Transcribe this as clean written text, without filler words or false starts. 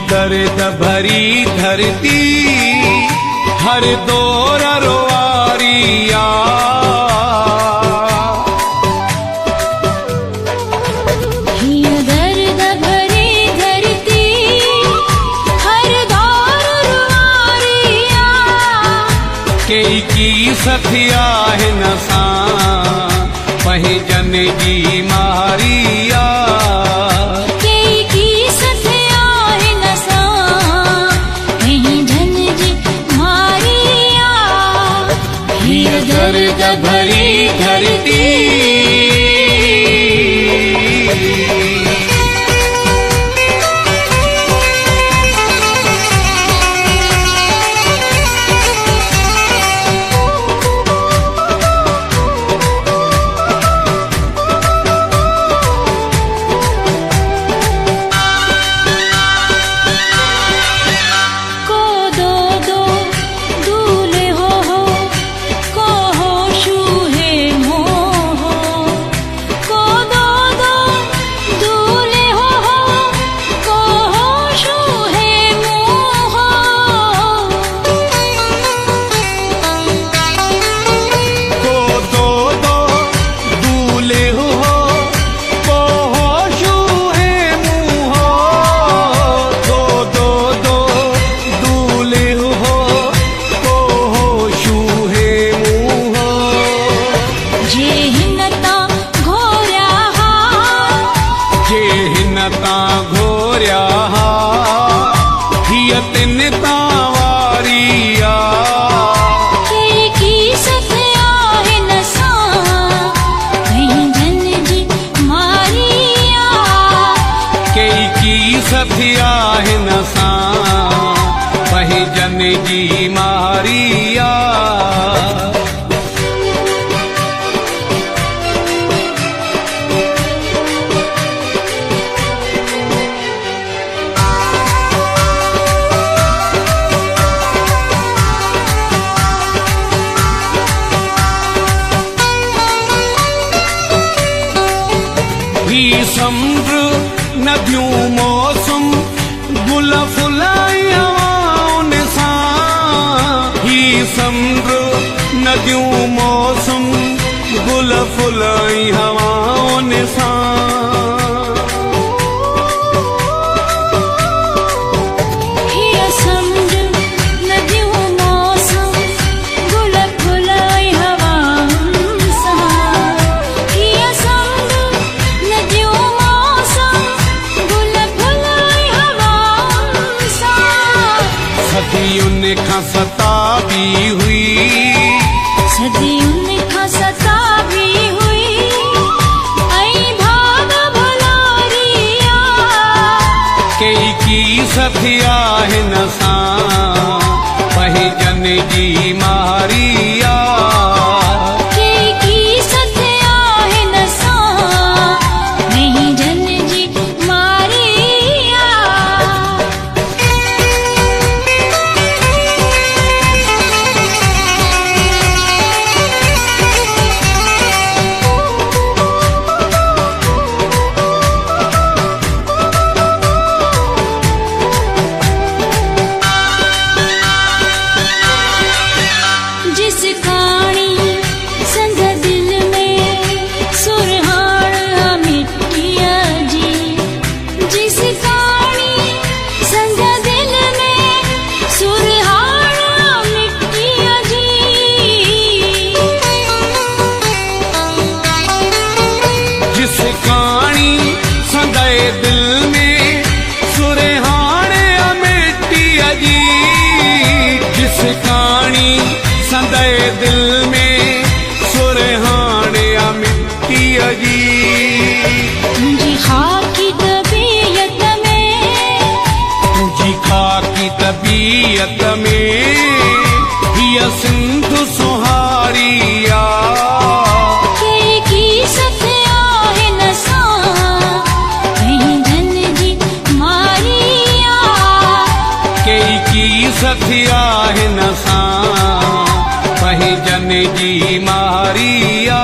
दर्द भरी धरती हर दौर रोआरिया। दर्द भरी धरती हर दौर रोआरिया। कई की सथिया है नसा पही जन जी मारिया। दर्द भरी धरती घोरिया हियतिन तावारिया। की सथिया है नसा कहीं जन जी मारिया। की सथिया है नसा पही जन जी मारिया। समुद्र नदियों मौसम गुल फुलाई हवाओं ने सा। ही समुद्र नदियों मौसम गुल फुलाई हवाओं ने सा। उनका सताबी हुई सदी उनका सताबी हुई। आई भाग भलारिया। कई की सथिया है नसा पही जन जी मारिया। की सथिया है नसा नहीं जन जी मारिया। दिल में सुरहाने मिट्टी अजी। तुझी खाकी तबीयत में तुझी खाकी तबीयत में हिया सिंधु सुहारिया। की सथिया है नसा कहीं जन जी मारिया। की सथिया है नसा पही जन जी मारिया।